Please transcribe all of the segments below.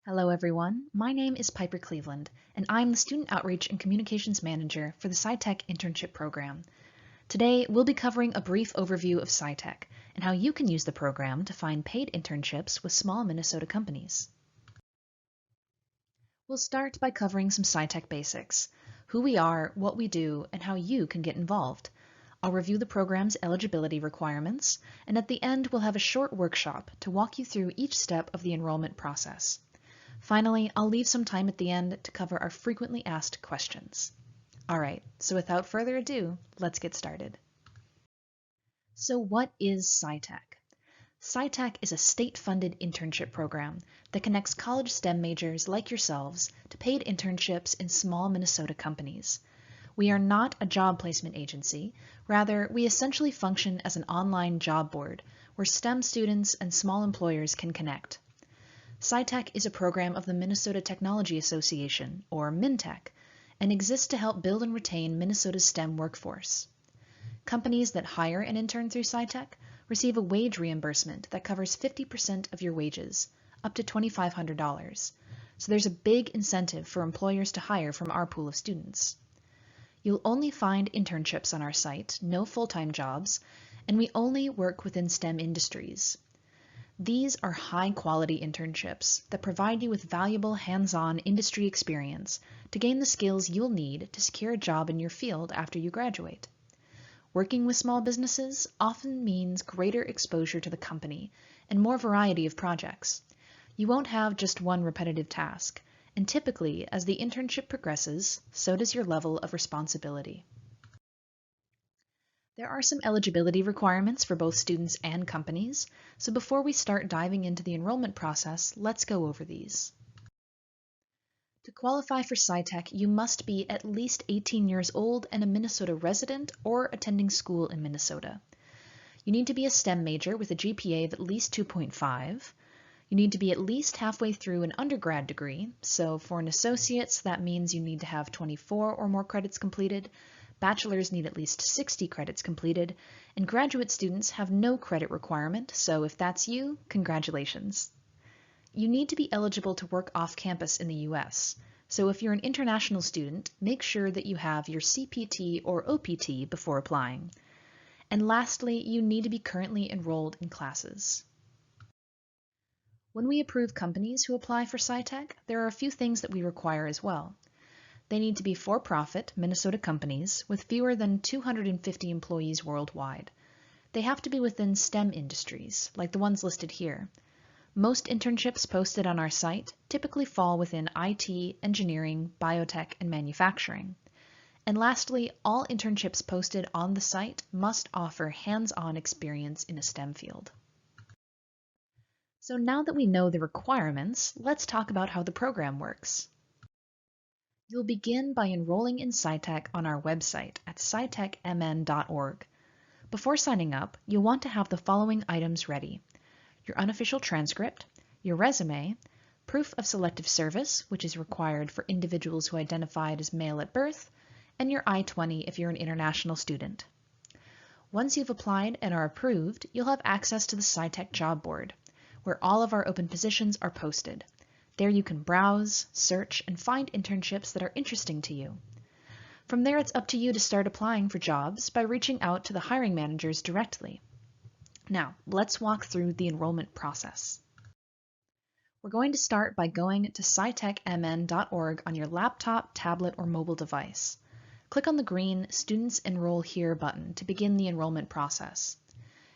Hello everyone, my name is Piper Cleveland, and I'm the Student Outreach and Communications Manager for the SciTech Internship Program. Today, we'll be covering a brief overview of SciTech and how you can use the program to find paid internships with small Minnesota companies. We'll start by covering some SciTech basics, who we are, what we do, and how you can get involved. I'll review the program's eligibility requirements, and at the end we'll have a short workshop to walk you through each step of the enrollment process. Finally, I'll leave some time at the end to cover our frequently asked questions. Alright, so without further ado, let's get started. So what is SciTech? SciTech is a state-funded internship program that connects college STEM majors like yourselves to paid internships in small Minnesota companies. We are not a job placement agency. Rather, we essentially function as an online job board where STEM students and small employers can connect. SciTech is a program of the Minnesota Technology Association, or MinTech, and exists to help build and retain Minnesota's STEM workforce. Companies that hire an intern through SciTech receive a wage reimbursement that covers 50% of your wages, up to $2,500. So there's a big incentive for employers to hire from our pool of students. You'll only find internships on our site, no full-time jobs, and we only work within STEM industries. These are high-quality internships that provide you with valuable hands-on industry experience to gain the skills you'll need to secure a job in your field after you graduate. Working with small businesses often means greater exposure to the company and more variety of projects. You won't have just one repetitive task, and typically, as the internship progresses, so does your level of responsibility. There are some eligibility requirements for both students and companies, so before we start diving into the enrollment process, let's go over these. To qualify for SciTech, you must be at least 18 years old and a Minnesota resident or attending school in Minnesota. You need to be a STEM major with a GPA of at least 2.5. You need to be at least halfway through an undergrad degree, so for an associate's that means you need to have 24 or more credits completed, bachelor's need at least 60 credits completed, and graduate students have no credit requirement, so if that's you, congratulations. You need to be eligible to work off campus in the US, so if you're an international student, make sure that you have your CPT or OPT before applying. And lastly, you need to be currently enrolled in classes. When we approve companies who apply for SciTech, there are a few things that we require as well. They need to be for-profit Minnesota companies with fewer than 250 employees worldwide. They have to be within STEM industries, like the ones listed here. Most internships posted on our site typically fall within IT, engineering, biotech, and manufacturing. And lastly, all internships posted on the site must offer hands-on experience in a STEM field. So now that we know the requirements, let's talk about how the program works. You'll begin by enrolling in SciTech on our website at scitechmn.org. Before signing up, you'll want to have the following items ready: your unofficial transcript, your resume, proof of selective service, which is required for individuals who identified as male at birth, and your I-20 if you're an international student. Once you've applied and are approved, you'll have access to the SciTech job board, where all of our open positions are posted. There you can browse, search, and find internships that are interesting to you. From there, it's up to you to start applying for jobs by reaching out to the hiring managers directly. Now, let's walk through the enrollment process. We're going to start by going to scitechmn.org on your laptop, tablet, or mobile device. Click on the green Students Enroll Here button to begin the enrollment process.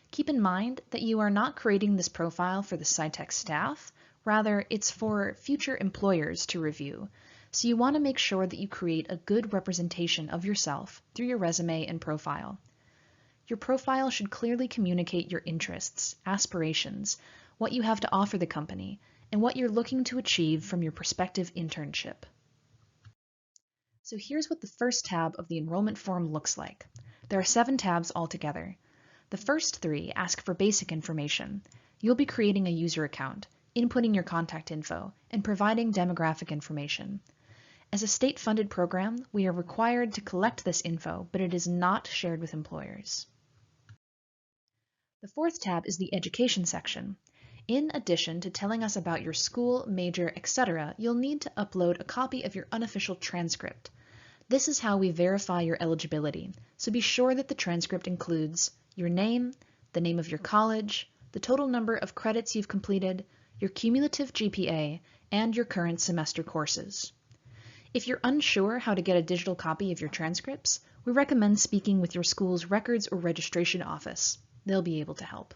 Keep in mind that you are not creating this profile for the SciTech staff, rather it's for future employers to review, so you want to make sure that you create a good representation of yourself through your resume and profile. Your profile should clearly communicate your interests, aspirations, what you have to offer the company, and what you're looking to achieve from your prospective internship. So here's what the first tab of the enrollment form looks like. There are 7 tabs altogether. The first 3 ask for basic information. You'll be creating a user account, inputting your contact info, and providing demographic information. As a state-funded program, we are required to collect this info, but it is not shared with employers. The fourth tab is the education section. In addition to telling us about your school, major, etc., you'll need to upload a copy of your unofficial transcript. This is how we verify your eligibility, so be sure that the transcript includes your name, the name of your college, the total number of credits you've completed, your cumulative GPA, and your current semester courses. If you're unsure how to get a digital copy of your transcripts, we recommend speaking with your school's records or registration office. They'll be able to help.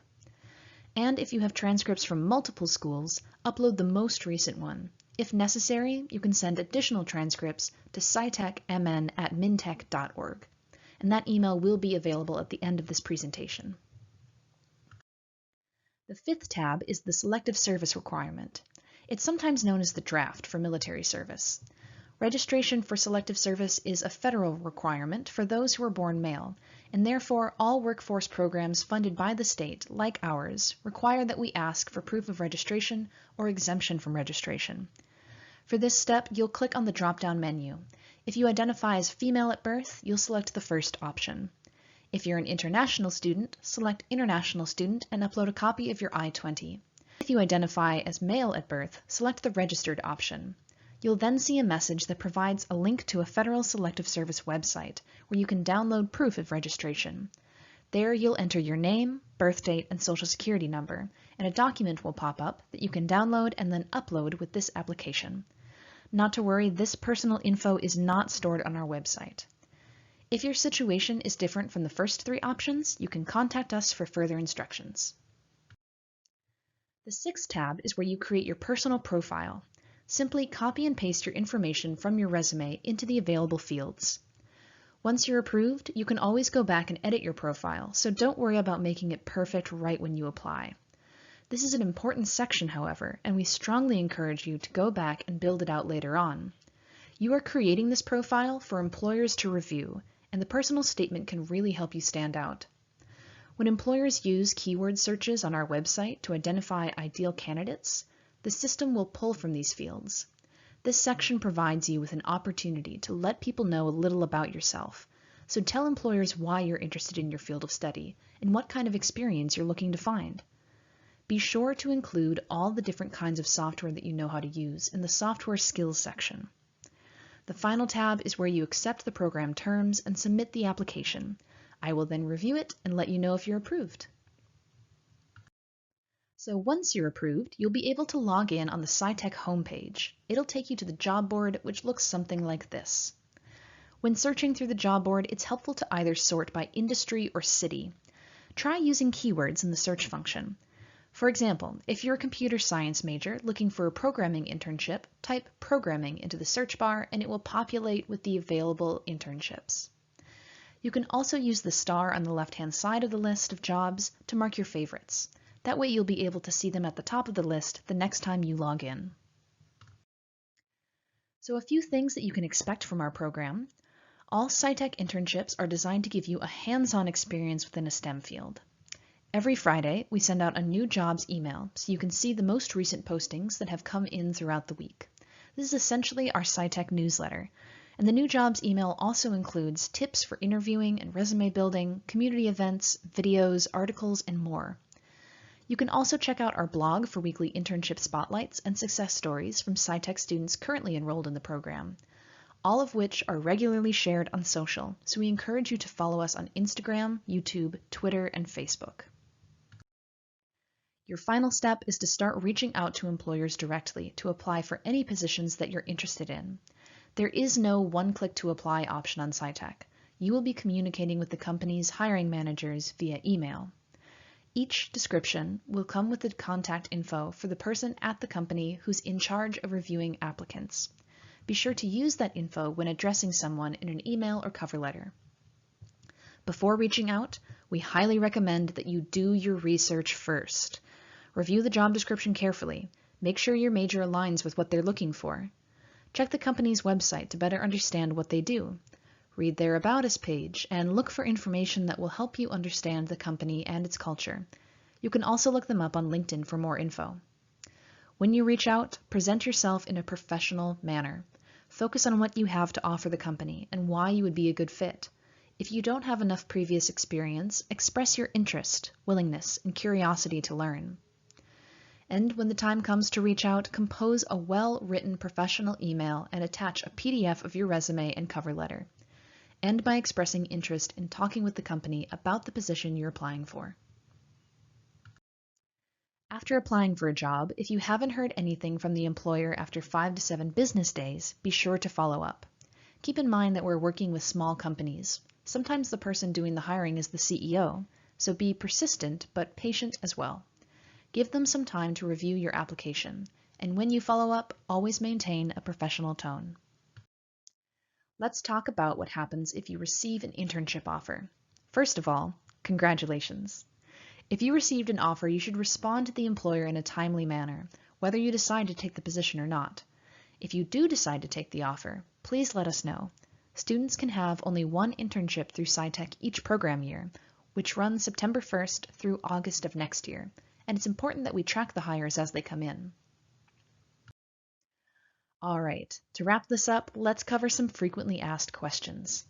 And if you have transcripts from multiple schools, upload the most recent one. If necessary, you can send additional transcripts to scitecmn@mintech.org, and that email will be available at the end of this presentation. The fifth tab is the selective service requirement. It's sometimes known as the draft for military service. Registration for selective service is a federal requirement for those who are born male, and therefore all workforce programs funded by the state, like ours, require that we ask for proof of registration or exemption from registration. For this step, you'll click on the drop-down menu. If you identify as female at birth, you'll select the first option. If you're an international student, select International Student and upload a copy of your I-20. If you identify as male at birth, select the Registered option. You'll then see a message that provides a link to a federal selective service website where you can download proof of registration. There you'll enter your name, birth date, and social security number, and a document will pop up that you can download and then upload with this application. Not to worry, this personal info is not stored on our website. If your situation is different from the first three options, you can contact us for further instructions. The sixth tab is where you create your personal profile. Simply copy and paste your information from your resume into the available fields. Once you're approved, you can always go back and edit your profile, so don't worry about making it perfect right when you apply. This is an important section, however, and we strongly encourage you to go back and build it out later on. You are creating this profile for employers to review, and the personal statement can really help you stand out. When employers use keyword searches on our website to identify ideal candidates, the system will pull from these fields. This section provides you with an opportunity to let people know a little about yourself, so tell employers why you're interested in your field of study and what kind of experience you're looking to find. Be sure to include all the different kinds of software that you know how to use in the Software Skills section. The final tab is where you accept the program terms and submit the application. I will then review it and let you know if you're approved. So once you're approved, you'll be able to log in on the SciTech homepage. It'll take you to the job board, which looks something like this. When searching through the job board, it's helpful to either sort by industry or city. Try using keywords in the search function. For example, if you're a computer science major looking for a programming internship, type programming into the search bar and it will populate with the available internships. You can also use the star on the left-hand side of the list of jobs to mark your favorites. That way you'll be able to see them at the top of the list the next time you log in. So a few things that you can expect from our program. All SciTech internships are designed to give you a hands-on experience within a STEM field. Every Friday, we send out a new jobs email so you can see the most recent postings that have come in throughout the week. This is essentially our SciTech newsletter, and the new jobs email also includes tips for interviewing and resume building, community events, videos, articles, and more. You can also check out our blog for weekly internship spotlights and success stories from SciTech students currently enrolled in the program, all of which are regularly shared on social, so we encourage you to follow us on Instagram, YouTube, Twitter, and Facebook. Your final step is to start reaching out to employers directly to apply for any positions that you're interested in. There is no one-click to apply option on SciTech. You will be communicating with the company's hiring managers via email. Each description will come with the contact info for the person at the company who's in charge of reviewing applicants. Be sure to use that info when addressing someone in an email or cover letter. Before reaching out, we highly recommend that you do your research first. Review the job description carefully. Make sure your major aligns with what they're looking for. Check the company's website to better understand what they do. Read their About Us page and look for information that will help you understand the company and its culture. You can also look them up on LinkedIn for more info. When you reach out, present yourself in a professional manner. Focus on what you have to offer the company and why you would be a good fit. If you don't have enough previous experience, express your interest, willingness, and curiosity to learn. And when the time comes to reach out, compose a well-written professional email and attach a PDF of your resume and cover letter. End by expressing interest in talking with the company about the position you're applying for. After applying for a job, if you haven't heard anything from the employer after 5 to 7 business days, be sure to follow up. Keep in mind that we're working with small companies. Sometimes the person doing the hiring is the CEO, so be persistent but patient as well. Give them some time to review your application, and when you follow up, always maintain a professional tone. Let's talk about what happens if you receive an internship offer. First of all, congratulations. If you received an offer, you should respond to the employer in a timely manner, whether you decide to take the position or not. If you do decide to take the offer, please let us know. Students can have only one internship through SciTech each program year, which runs September 1st through August of next year, and it's important that we track the hires as they come in. All right, to wrap this up, let's cover some frequently asked questions.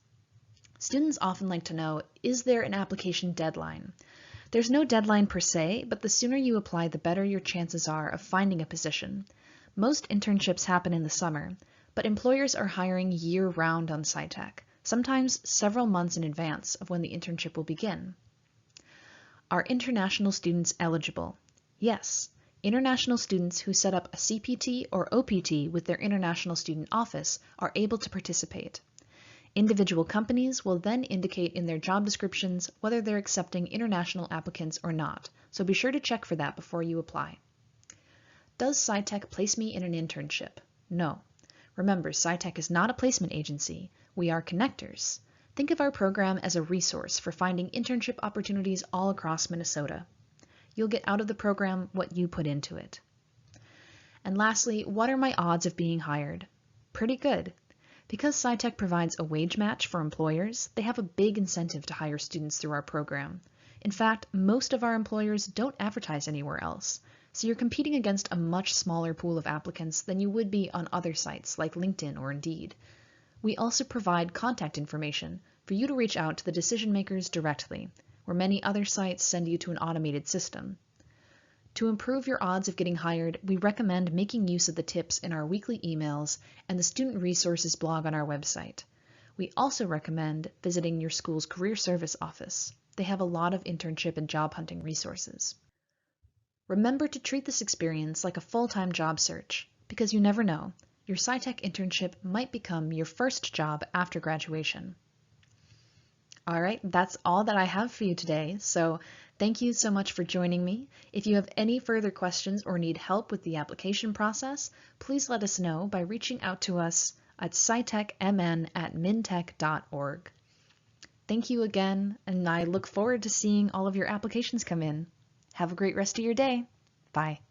Students often like to know, is there an application deadline? There's no deadline per se, but the sooner you apply, the better your chances are of finding a position. Most internships happen in the summer, but employers are hiring year-round on SciTech, sometimes several months in advance of when the internship will begin. Are international students eligible? Yes. International students who set up a CPT or OPT with their International Student Office are able to participate. Individual companies will then indicate in their job descriptions whether they're accepting international applicants or not, so be sure to check for that before you apply. Does SciTech place me in an internship? No. Remember, SciTech is not a placement agency. We are connectors. Think of our program as a resource for finding internship opportunities all across Minnesota. You'll get out of the program what you put into it. And lastly, what are my odds of being hired? Pretty good. Because SciTech provides a wage match for employers, they have a big incentive to hire students through our program. In fact, most of our employers don't advertise anywhere else, so you're competing against a much smaller pool of applicants than you would be on other sites like LinkedIn or Indeed. We also provide contact information for you to reach out to the decision makers directly, where many other sites send you to an automated system. To improve your odds of getting hired, we recommend making use of the tips in our weekly emails and the Student Resources blog on our website. We also recommend visiting your school's Career Service office. They have a lot of internship and job hunting resources. Remember to treat this experience like a full-time job search, because you never know. Your SciTech internship might become your first job after graduation. All right, that's all that I have for you today, so thank you so much for joining me. If you have any further questions or need help with the application process, please let us know by reaching out to us at scitechmn@mintech.org. Thank you again, and I look forward to seeing all of your applications come in. Have a great rest of your day. Bye.